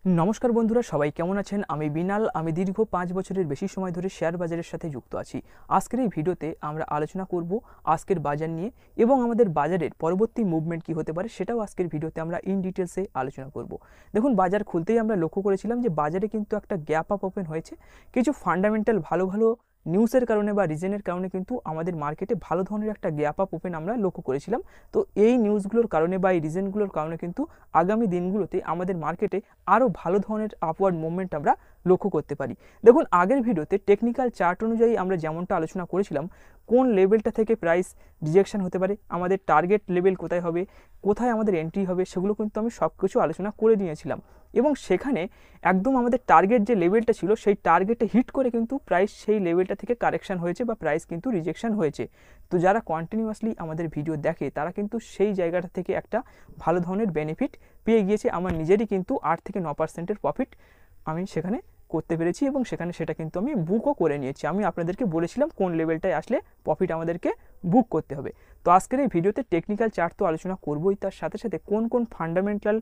নমস্কার বন্ধুরা, সবাই কেমন আছেন? আমি বিনাল। আমি দীর্ঘ 5 বছরের বেশি সময় ধরে শেয়ার বাজারের সাথে যুক্ত আছি। আজকের এই ভিডিওতে আমরা আলোচনা করব আজকের বাজার নিয়ে এবং আমাদের বাজারের পরবর্তী মুভমেন্ট কী হতে পারে সেটাও আজকের ভিডিওতে আমরা ইন ডিটেলসে আলোচনা করব। দেখুন, বাজার খুলতেই আমরা লক্ষ্য করেছিলাম যে বাজারে কিন্তু একটা গ্যাপ আপ ওপেন হয়েছে। কিছু ফান্ডামেন্টাল ভালো নিউজের কারণে বা রিজনের কারণে কিন্তু আমাদের মার্কেটে ভালো ধরনের একটা গ্যাপ আপ ওপেন আমরা লক্ষ্য করেছিলাম। তো এই নিউজগুলোর কারণে বা এই রিজনগুলোর কারণে কিন্তু আগামী দিনগুলোতে আমাদের মার্কেটে আরও ভালো ধরনের আপওয়ার্ড মুভমেন্ট আমরা লক্ষ্য করতে পারি। দেখুন, আগের ভিডিওতে টেকনিক্যাল চার্ট অনুযায়ী আমরা যেমনটা আলোচনা করেছিলাম কোন লেভেলটা থেকে প্রাইস রিজেকশন হতে পারে, আমাদের টার্গেট লেভেল কোথায় হবে, কোথায় আমাদের এন্ট্রি হবে, সেগুলো কিন্তু আমি সব কিছু আলোচনা করে নিয়েছিলাম এবং সেখানে একদম আমাদের টার্গেট যে লেভেলটা ছিল সেই টার্গেটে হিট করে কিন্তু প্রাইস সেই লেভেলটা থেকে কারেকশন হয়েছে বা প্রাইস কিন্তু রিজেকশন হয়েছে। তো যারা কন্টিনিউয়াসলি আমাদের ভিডিও দেখে তারা কিন্তু সেই জায়গাটা থেকে একটা ভালো ধরনের বেনিফিট পেয়ে গিয়েছে। আমার নিজেরই কিন্তু 8 থেকে 9% প্রফিট আমি সেখানে করতে পেরেছি এবং সেটা কিন্তু আমি বুকও করে নিয়েছি। আমি আপনাদেরকে বলেছিলাম কোন লেভেলটায় আসলে প্রফিট আমাদেরকে বুক করতে হবে। তো আজকের এই ভিডিওতে টেকনিক্যাল চার্ট তো আলোচনা করবোই, তার সাথে সাথে কোন কোন ফান্ডামেন্টাল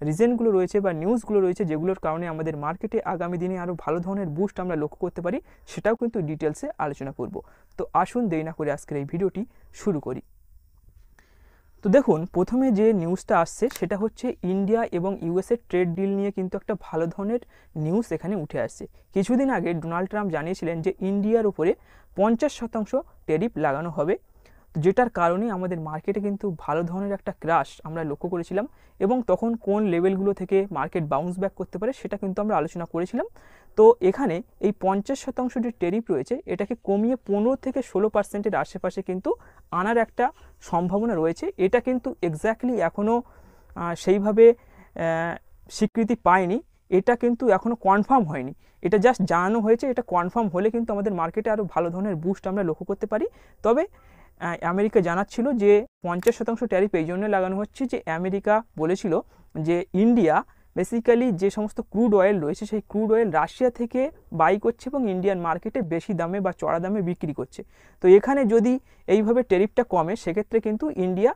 রিজনগুলো রয়েছে বা নিউজগুলো রয়েছে যেগুলোর কারণে আমাদের মার্কেটে আগামী দিনে আরও ভালো ধরনের বুস্ট আমরা লক্ষ্য করতে পারি সেটাও কিন্তু ডিটেলসে আলোচনা করব। তো আসুন দেরি না করে আজকের এই ভিডিওটি শুরু করি। তো দেখুন, প্রথমে যে নিউজটা আসছে সেটা হচ্ছে ইন্ডিয়া এবং ইউএসএ ট্রেড ডিল নিয়ে কিন্তু একটা ভালো ধরনের নিউজ এখানে উঠে আসছে। কিছুদিন আগে ডোনাল্ড ট্রাম্প জানিয়েছিলেন যে ইন্ডিয়ার উপরে 50% ট্যারিফ লাগানো হবে, যেটার কারণে আমাদের মার্কেটে কিন্তু ভালো ধরনের একটা ক্রাশ আমরা লক্ষ্য করেছিলাম এবং তখন কোন লেভেলগুলো থেকে মার্কেট বাউন্স ব্যাক করতে পারে সেটা কিন্তু আমরা আলোচনা করেছিলাম। তো এখানে এই 50% যে ট্যারিফ রয়েছে এটাকে কমিয়ে 15 থেকে 16%-এর আশেপাশে কিন্তু আনার একটা সম্ভাবনা রয়েছে। এটা কিন্তু এক্স্যাক্টলি এখনও সেইভাবে স্বীকৃতি পায়নি, এটা কিন্তু এখনও কনফার্ম হয়নি, এটা জাস্ট জানানো হয়েছে। এটা কনফার্ম হলে কিন্তু আমাদের মার্কেটে আরও ভালো ধরনের বুস্ট আমরা লক্ষ্য করতে পারি। তবে আমেরিকা জানাচ্ছিল যে 50% ট্যারিফ এই জন্য লাগানো হচ্ছে যে আমেরিকা বলেছিল যে ইন্ডিয়া বেসিক্যালি যে সমস্ত ক্রুড অয়েল রয়েছে সেই ক্রুড অয়েল রাশিয়া থেকে বাই করছে এবং ইন্ডিয়ান মার্কেটে বেশি দামে বা চড়া দামে বিক্রি করছে। তো এখানে যদি এইভাবে ট্যারিফটা কমে সেক্ষেত্রে কিন্তু ইন্ডিয়া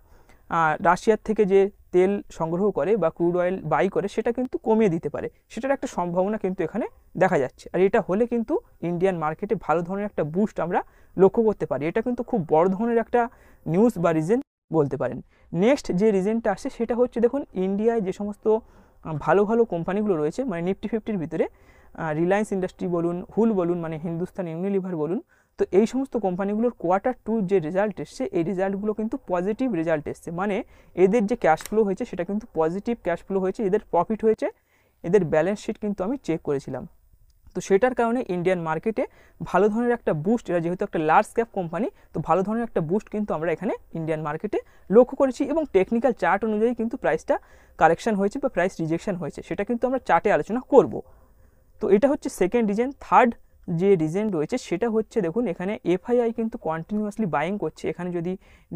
রাশিয়ার থেকে যে তেল সংগ্রহ করে বা ক্রুড অয়েল বাই করে সেটা কিন্তু কমিয়ে দিতে পারে, সেটার একটা সম্ভাবনা কিন্তু এখানে দেখা যাচ্ছে। আর এটা হলে কিন্তু ইন্ডিয়ান মার্কেটে ভালো ধরনের একটা বুস্ট আমরা লক্ষ্য করতে পারি। এটা কিন্তু খুব বড় ধরনের একটা নিউজ বা রিজন বলতে পারেন। নেক্সট যে রিজনটা আসে সেটা হচ্ছে, দেখুন ইন্ডিয়ায় যে সমস্ত ভালো কোম্পানিগুলো রয়েছে মানে নিফটি 50-র ভিতরে রিলায়েন্স ইন্ডাস্ট্রি বলুন, হুল বলুন মানে হিন্দুস্তান ইউনিলিভার বলুন, তো এই সমস্ত কোম্পানিগুলোর Q2 যে রেজাল্ট এসছে এই রেজাল্টগুলো কিন্তু পজিটিভ রেজাল্ট এসছে, মানে এদের যে ক্যাশ ফ্লো হয়েছে সেটা কিন্তু পজিটিভ ক্যাশ ফ্লো হয়েছে, এদের প্রফিট হয়েছে, এদের ব্যালেন্স শিট কিন্তু আমি চেক করেছিলাম। তো সেটার কারণে ইন্ডিয়ান মার্কেটে ভালো ধরনের একটা বুস্ট, এটা যেহেতু একটা লার্জ ক্যাপ কোম্পানি তো ভালো ধরনের একটা বুস্ট কিন্তু আমরা এখানে ইন্ডিয়ান মার্কেটে লক্ষ্য করেছি এবং টেকনিক্যাল চার্ট অনুযায়ী কিন্তু প্রাইসটা কারেকশন হয়েছে বা প্রাইস রিজেকশন হয়েছে সেটা কিন্তু আমরা চার্টে আলোচনা করব। তো এটা হচ্ছে সেকেন্ড রিজন। থার্ড যে রিজন রয়েছে সেটা হচ্ছে, দেখুন এখানে এফআইআই কিন্তু কন্টিনিউয়াসলি বাইং করছে। এখানে যদি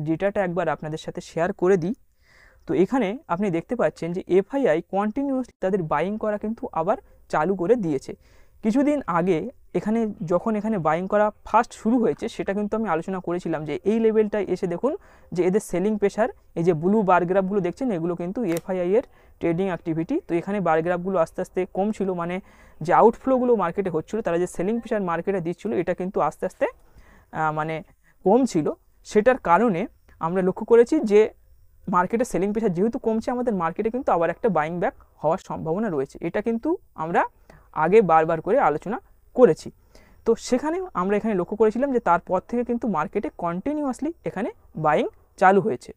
ডেটাটা একবার আপনাদের সাথে শেয়ার করে দিই, তো এখানে আপনি দেখতে পাচ্ছেন যে এফআইআই কন্টিনিউয়াসলি তাদের বাইং করা কিন্তু আবার চালু করে দিয়েছে। কিছুদিন আগে যখন এখানে বাইং করা ফার্স্ট শুরু হয়েছে সেটা কিন্তু আমি আলোচনা করেছিলাম যে এই লেভেলটায় এসে দেখুন যে এদের সেলিং প্রেশার, এই যে ব্লু বার গ্রাফগুলো দেখছেন এগুলো কিন্তু এফআইআই এর ট্রেডিং অ্যাক্টিভিটি। তো এখানে বার গ্রাফগুলো আস্তে আস্তে কম ছিল, মানে যে আউটফ্লোগুলো মার্কেটে হচ্ছিল, তারা যে সেলিং প্রেশার মার্কেটে দিচ্ছিল এটা কিন্তু আস্তে আস্তে মানে কম ছিল। সেটার কারণে আমরা লক্ষ্য করেছি যে মার্কেটে সেলিং প্রেশার যেহেতু কমছে আমাদের মার্কেটে কিন্তু আবার একটা বাইং ব্যাক হওয়ার সম্ভাবনা রয়েছে। এটা কিন্তু আমরা আগে বারবার করে আলোচনা করেছি। তো সেখানে আমরা এখানে লক্ষ্য করেছিলাম যে তারপর থেকে কিন্তু মার্কেটে কন্টিনিউয়াসলি এখানে বাইং চালু হয়েছে।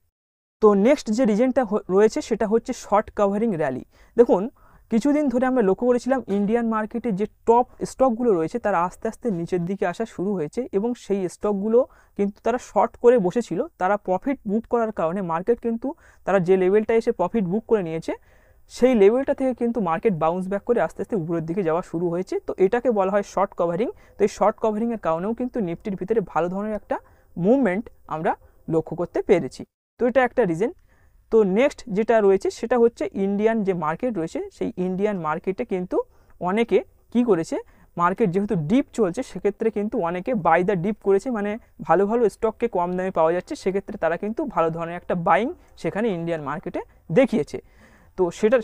তো নেক্সট যে রিজনটা রয়েছে সেটা হচ্ছে শর্ট কাভারিং র্যালি। দেখুন কিছুদিন ধরে আমরা লক্ষ্য করেছিলাম ইন্ডিয়ান মার্কেটে যে টপ স্টকগুলো রয়েছে তারা আস্তে আস্তে নিচের দিকে আসা শুরু হয়েছে এবং সেই স্টকগুলো কিন্তু তারা শর্ট করে বসেছিল, তারা প্রফিট বুক করার কারণে মার্কেট কিন্তু তারা যে লেভেলটা এসে প্রফিট বুক করে নিয়েছে সেই লেভেলটা থেকে কিন্তু মার্কেট বাউন্স ব্যাক করে আস্তে আস্তে উপরের দিকে যাওয়া শুরু হয়েছে। তো এটাকে বলা হয় শর্ট কভারিং। তো এই শর্ট কভারিংয়ের কারণেও কিন্তু নিফটির ভিতরে ভালো ধরনের একটা মুভমেন্ট আমরা লক্ষ্য করতে পেরেছি। তো এটা একটা রিজন। তো নেক্সট যেটা রয়েছে সেটা হচ্ছে ইন্ডিয়ান যে মার্কেট রয়েছে সেই ইন্ডিয়ান মার্কেটে কিন্তু অনেকে কি করেছে, মার্কেট যেহেতু ডিপ চলছে সেক্ষেত্রে কিন্তু অনেকে বাই দ্য ডিপ করেছে, মানে ভালো স্টককে কম দামে পাওয়া যাচ্ছে সেক্ষেত্রে তারা কিন্তু ভালো ধরনের একটা বাইং সেখানে ইন্ডিয়ান মার্কেটে দেখিয়েছে। তো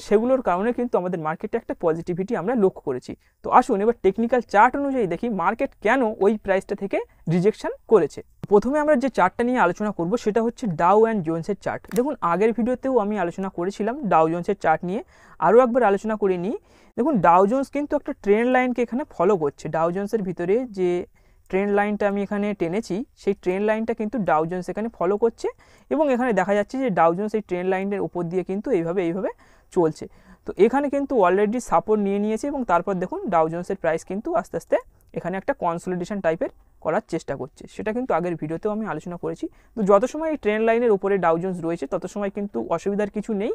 সেগুলোর কারণে কিন্তু আমাদের মার্কেটে একটা পজিটিভিটি আমরা লক্ষ্য করেছি। তো আসুন এবার টেকনিক্যাল চার্ট অনুযায়ী দেখি মার্কেট কেন ওই প্রাইসটা থেকে রিজেকশন করেছে। প্রথমে আমরা যে চার্টটা নিয়ে আলোচনা করব সেটা হচ্ছে ডাউ অ্যান্ড জোন্সের চার্ট। দেখুন আগের ভিডিওতেও আমি আলোচনা করেছিলাম ডাউ জোন্সের চার্ট নিয়ে, আরও একবার আলোচনা করে নিই। দেখুন ডাউ জোন্স কিন্তু একটা ট্রেন্ড লাইনকে এখানে ফলো করছে। ডাউ জোন্সের ভিতরে যে ট্রেন্ড লাইনটা আমি এখানে টেনেছি সেই ট্রেন্ড লাইনটা কিন্তু ডাউ জোন্স এখানে ফলো করছে, এবং এখানে দেখা যাচ্ছে যে ডাউ জোন্স এই ট্রেন্ড লাইনের উপর দিয়ে কিন্তু এইভাবে চলছে। তো এখানে কিন্তু অলরেডি সাপোর্ট নিয়ে নিয়েছে, এবং তারপর দেখুন ডাউ জোন্সের প্রাইস কিন্তু আস্তে আস্তে এখানে একটা কনসলিডেশন টাইপের করার চেষ্টা করছে। সেটা কিন্তু আগের ভিডিওতেও আমি আলোচনা করেছি। তো যত সময় এই ট্রেন্ড লাইনের উপরে ডাউ জোন্স রয়েছে তত সময় কিন্তু অসুবিধার কিছু নেই,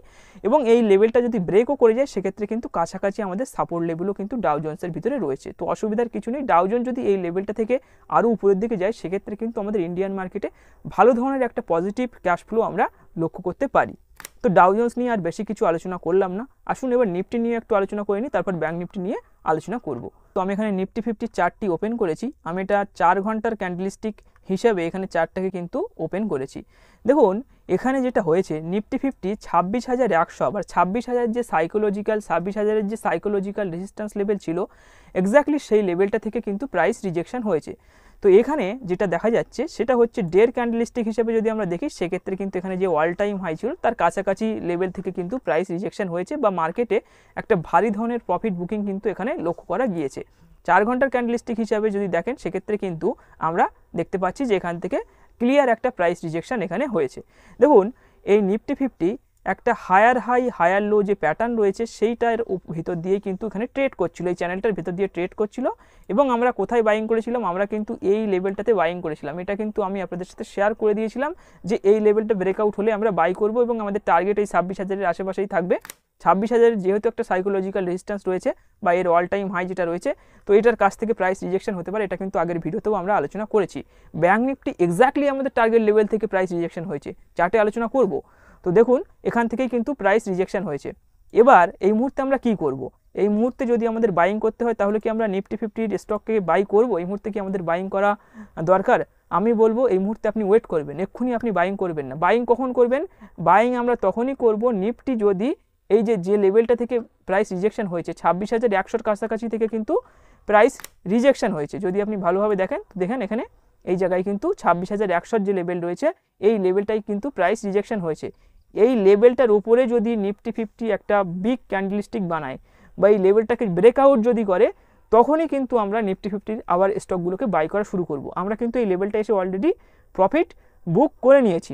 এবং এই লেভেলটা যদি ব্রেকও করে যায় সেক্ষেত্রে কিন্তু কাছাকাছি আমাদের সাপোর্ট লেভেলও কিন্তু ডাউ জোন্সের ভিতরে রয়েছে। তো অসুবিধার কিছু নেই। ডাউ জোন্স যদি এই লেভেলটা থেকে আরও উপরের দিকে যায় সেক্ষেত্রে কিন্তু আমাদের ইন্ডিয়ান মার্কেটে ভালো ধরনের একটা পজিটিভ ক্যাশ ফ্লো আমরা লক্ষ্য করতে পারি। তো ডাউ জোন্স নিয়ে আর বেশি কিছু আলোচনা করলাম না। আসুন এবার নিফটি নিয়ে একটু আলোচনা করে নিই, তারপর ব্যাঙ্ক নিফটি নিয়ে আলোচনা করব। তো আমি এখানে নিফটি 50 চার্টটি ওপেন করেছি। আমি এটা 4 ঘন্টার ক্যান্ডেলস্টিক হিসাবে এখানে চার্টটাকে কিন্তু ওপেন করেছি। দেখুন এখানে যেটা হয়েছে নিফটি 50 26,100, আবার 26,000 যে সাইকোলজিক্যাল 26,000-এর যে সাইকোলজিক্যাল রেজিস্ট্যান্স লেভেল ছিল এক্স্যাক্টলি সেই লেভেলটা থেকে কিন্তু প্রাইস রিজেকশন হয়েছে। তো এখানে যেটা দেখা যাচ্ছে সেটা হচ্ছে ডের ক্যান্ডেলস্টিক হিসেবে যদি আমরা দেখি সেক্ষেত্রে কিন্তু এখানে যে অল টাইম হাই ছিল তার কাছাকাছি লেভেল থেকে কিন্তু প্রাইস রিজেকশন হয়েছে, বা মার্কেটে একটা ভারী ধরনের প্রফিট বুকিং কিন্তু এখানে লক্ষ্য করা গিয়েছে। 4 ঘন্টার ক্যান্ডেলস্টিক হিসাবে যদি দেখেন সেক্ষেত্রে কিন্তু আমরা দেখতে পাচ্ছি যে এখান থেকে ক্লিয়ার একটা প্রাইস রিজেকশন এখানে হয়েছে। দেখুন এই নিফটি 50 একটা হায়ার হাই হায়ার লো যে প্যাটার্ন রয়েছে সেইটার ভিতর দিয়ে কিন্তু এখানে ট্রেড করছিল, এই চ্যানেলটার ভিতর দিয়ে ট্রেড করছিল, এবং আমরা কোথায় বাইং করেছিলাম, আমরা কিন্তু এই লেভেলটাতে বাইং করেছিলাম। এটা কিন্তু আমি আপনাদের সাথে শেয়ার করে দিয়েছিলাম যে এই লেভেলটা ব্রেকআউট হলে আমরা বাই করব, এবং আমাদের টার্গেট এই 26,000-এর আশেপাশেই থাকবে। 26,000 যেহেতু একটা সাইকোলজিক্যাল রেজিস্ট্যান্স রয়েছে বা এর অল টাইম হাই যেটা রয়েছে, তো এটার কাছ থেকে প্রাইস রিজেকশন হতে পারে, এটা কিন্তু আগের ভিডিওতেও আমরা আলোচনা করেছি। ব্যাঙ্ক নিফটি এক্স্যাক্টলি আমাদের টার্গেট লেভেল থেকে প্রাইস রিজেকশন হয়েছে, চার্টে আলোচনা করব। তো দেখুন এখান থেকেই কিন্তু প্রাইস রিজেকশন হয়েছে। এবার এই মুহূর্তে আমরা কি করব? এই মুহূর্তে যদি আমাদের বাইং করতে হয় তাহলে কি আমরা নিফটি 50 স্টককে বাই করব? এই মুহূর্তে কি আমাদের বাইং করা দরকার? আমি বলবো এই মুহূর্তে আপনি ওয়েট করবেন, এক্ষুনি আপনি বাইং করবেন না। বাইং কখন করবেন? বাইং আমরা তখনই করব নিফটি যদি এই যে লেভেলটা থেকে প্রাইস রিজেকশন হয়েছে 26,100-র কাছাকাছি থেকে কিন্তু প্রাইস রিজেকশন হয়েছে। যদি আপনি ভালোভাবে দেখেন এখানে এই জায়গায় কিন্তু 26,100-র যে লেভেল রয়েছে এই লেভেলটাই কিন্তু প্রাইস রিজেকশন হয়েছে। এই লেভেলটার উপরে যদি নিফটি 50 একটা বিগ ক্যান্ডেলস্টিক বানায় বা এই লেভেলটাকে ব্রেকআউট যদি করে তখনই কিন্তু আমরা নিফটি 50 আবার স্টকগুলোকে বাই করা শুরু করব। আমরা কিন্তু এই লেভেলটা এসে অলরেডি প্রফিট বুক করে নিয়েছি।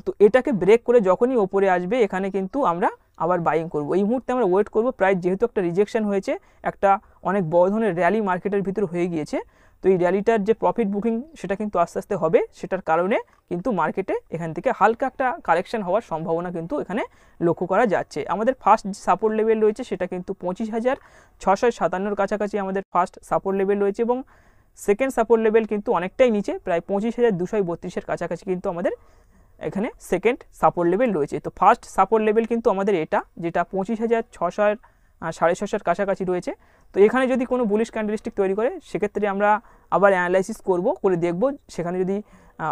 তো এটাকে ব্রেক করে যখনই ওপরে আসবে এখানে কিন্তু আমরা আবার বাইং করব। এই মুহূর্তে আমরা ওয়েট করব, প্রাইস যেহেতু একটা রিজেকশন হয়েছে, একটা অনেক বড় ধরনের র্যালি মার্কেটের ভিতরে হয়ে গিয়েছে, তো এই র্যালিটার যে প্রফিট বুকিং সেটা কিন্তু আস্তে আস্তে হবে, সেটার কারণে কিন্তু মার্কেটে এখান থেকে হালকা একটা কারেকশন হওয়ার সম্ভাবনা কিন্তু এখানে লক্ষ্য করা যাচ্ছে। আমাদের ফার্স্ট সাপোর্ট লেভেল রয়েছে সেটা কিন্তু 25,657-র কাছাকাছি আমাদের ফার্স্ট সাপোর্ট লেভেল রয়েছে, এবং সেকেন্ড সাপোর্ট লেভেল কিন্তু অনেকটাই নিচে, প্রায় 25,232-এর কাছাকাছি কিন্তু আমাদের এখানে সেকেন্ড সাপোর্ট লেভেল রয়েছে। তো ফার্স্ট সাপোর্ট লেভেল কিন্তু আমাদের এটা, যেটা 25,600-650-এর কাছাকাছি রয়েছে। তো এখানে যদি কোনো বুলিশ ক্যান্ডেলস্টিক তৈরি করে সেক্ষেত্রে আমরা আবার অ্যানালাইসিস করে দেখব, সেখানে যদি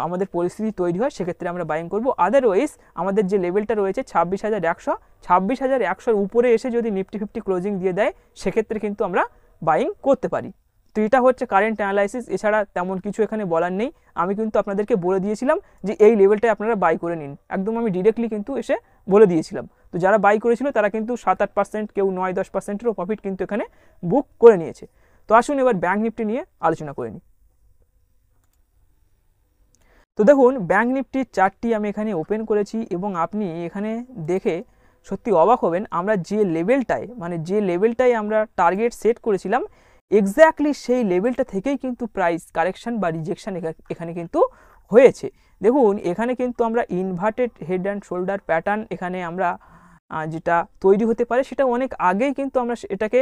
আমাদের পরিস্থিতি তৈরি হয় সেক্ষেত্রে আমরা বাইং করব। আদারওয়াইজ আমাদের যে লেভেলটা রয়েছে 26,100-26,100-এর উপরে এসে যদি নিফটি 50 ক্লোজিং দিয়ে দেয় সেক্ষেত্রে কিন্তু আমরা বাইং করতে পারি। তো এটা হচ্ছে কারেন্ট অ্যানালাইসিস, এছাড়া তেমন কিছু এখানে বলার নেই। আমি কিন্তু আপনাদেরকে বলে দিয়েছিলাম যে এই লেভেলটায় আপনারা বাই করে নিন, একদম আমি ডিরেক্টলি কিন্তু এসে বলে দিয়েছিলাম। তো যারা বাই করেছিল তারা কিন্তু 7-8%, কেউ 9-10%-এরও প্রফিট কিন্তু এখানে বুক করে নিয়েছে। তো আসুন এবার ব্যাঙ্ক নিফটি নিয়ে আলোচনা করে নিই। তো দেখুন ব্যাঙ্ক নিফটির চার্টটি আমি এখানে ওপেন করেছি, এবং আপনি এখানে দেখে সত্যি অবাক হবেন, আমরা যে লেভেলটায় আমরা টার্গেট সেট করেছিলাম এক্স্যাক্টলি সেই লেভেলটা থেকেই কিন্তু প্রাইস কারেকশন বা রিজেকশন এখানে কিন্তু হয়েছে। দেখুন এখানে কিন্তু আমরা inverted head and shoulder pattern এখানে আমরা যেটা তৈরি হতে পারে সেটা অনেক আগেই কিন্তু আমরা এটাকে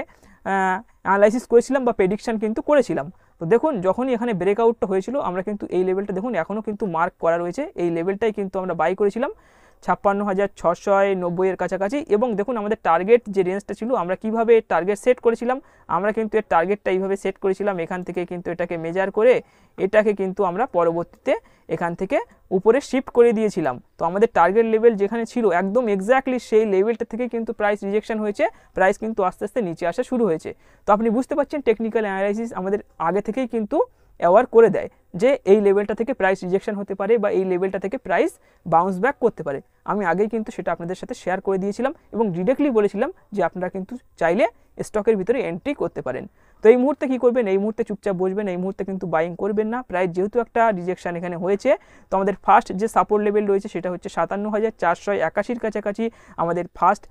অ্যানালাইসিস করেছিলাম বা প্রেডিকশন কিন্তু করেছিলাম। তো দেখুন যখনই এখানে ব্রেকআউটটা হয়েছিল আমরা কিন্তু এই লেভেলটা দেখুন এখনও কিন্তু মার্ক করা রয়েছে, এই লেভেলটাই কিন্তু আমরা বাই করেছিলাম 56,690 এর কাছাকাছি। এবং দেখুন আমাদের টার্গেট যে রেঞ্জটা ছিল, আমরা কিভাবে টার্গেট সেট করেছিলাম, আমরা কিন্তু এর টার্গেটটা এইভাবে সেট করেছিলাম, এখান থেকে কিন্তু এটাকে মেজার করে এটাকে কিন্তু আমরা পরবর্তীতে এখান থেকে উপরে শিফট করে দিয়েছিলাম। তো আমাদের টার্গেট লেভেল যেখানে ছিল একদম এক্স্যাক্টলি সেই লেভেলটা থেকে কিন্তু প্রাইস রিজেকশন হয়েছে, প্রাইস কিন্তু আস্তে আস্তে নিচে আসা শুরু হয়েছে। তো আপনি বুঝতে পারছেন টেকনিক্যাল অ্যানালাইসিস আমাদের আগে থেকেই কিন্তু অ্যাওয়ার করে দেয় যে এই লেভেলটা থেকে প্রাইস রিজেকশন হতে পারে বা এই লেভেলটা থেকে প্রাইস বাউন্স ব্যাক করতে পারে। আমি আগেই কিন্তু সেটা আপনাদের সাথে শেয়ার করে দিয়েছিলাম এবং ডিরেক্টলি বলেছিলাম যে আপনারা কিন্তু চাইলে স্টকের ভিতরে এন্ট্রি করতে পারেন। তো এই মুহূর্তে কী করবেন, এই মুহূর্তে চুপচাপ বসবেন, এই মুহূর্তে কিন্তু বাইং করবেন না। প্রাইস যেহেতু একটা রিজেকশন এখানে হয়েছে, তো আমাদের ফার্স্ট যে সাপোর্ট লেভেল রয়েছে সেটা হচ্ছে 57,481 কাছাকাছি। আমাদের ফার্স্ট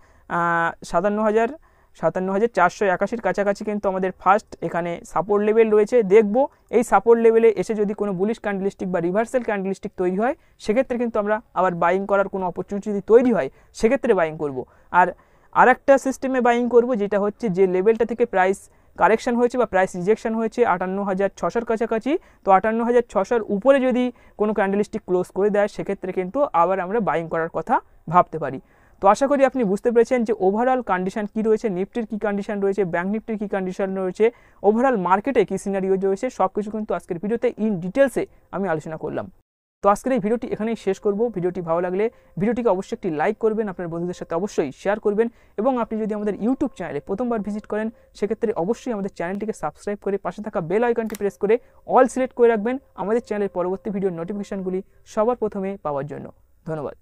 57,481 কাছাকাছি কিন্তু আমাদের ফার্স্ট এখানে সাপোর্ট লেভেল রয়েছে। দেখব এই সাপোর্ট লেভেলে এসে যদি কোনো বুলিশ ক্যান্ডেলস্টিক বা রিভার্সাল ক্যান্ডেলস্টিক তৈরি হয়, সেক্ষেত্রে কিন্তু আমরা আবার বাইং করার কোনো অপরচুনিটি যদি তৈরি হয় সেক্ষেত্রে বাইং করব। আর একটা সিস্টেমে বাইং করব যেটা হচ্ছে যে লেভেলটা থেকে প্রাইস কারেকশন হয়েছে বা প্রাইস রিজেকশন হয়েছে 58,600 কাছাকাছি। তো 58,600 উপরে যদি কোনো ক্যান্ডেলস্টিক ক্লোজ করে দেয় সেক্ষেত্রে কিন্তু আবার আমরা বাইং করার কথা ভাবতে পারি। তো আশা করি আপনি বুঝতে পেরেছেন যে ওভারঅল কন্ডিশন কী রয়েছে, নিফটির কী কন্ডিশন রয়েছে, ব্যাঙ্ক নিফটির কী কন্ডিশন রয়েছে, ওভারঅল মার্কেটে কী সিনারিও রয়েছে, সব কিছু কিন্তু আজকের ভিডিওতে ইন ডিটেলসে আমি আলোচনা করলাম। তো আজকের এই ভিডিওটি এখানেই শেষ করব। ভিডিওটি ভালো লাগলে ভিডিওটিকে অবশ্যই একটি লাইক করবেন, আপনার বন্ধুদের সাথে অবশ্যই শেয়ার করবেন এবং আপনি যদি আমাদের ইউটিউব চ্যানেলে প্রথমবার ভিজিট করেন সেক্ষেত্রে অবশ্যই আমাদের চ্যানেলটিকে সাবস্ক্রাইব করে পাশে থাকা বেল আইকনটি প্রেস করে অল সিলেক্ট করে রাখবেন আমাদের চ্যানেলের পরবর্তী ভিডিওর নোটিফিকেশনগুলি সবার প্রথমে পাওয়ার জন্য। ধন্যবাদ।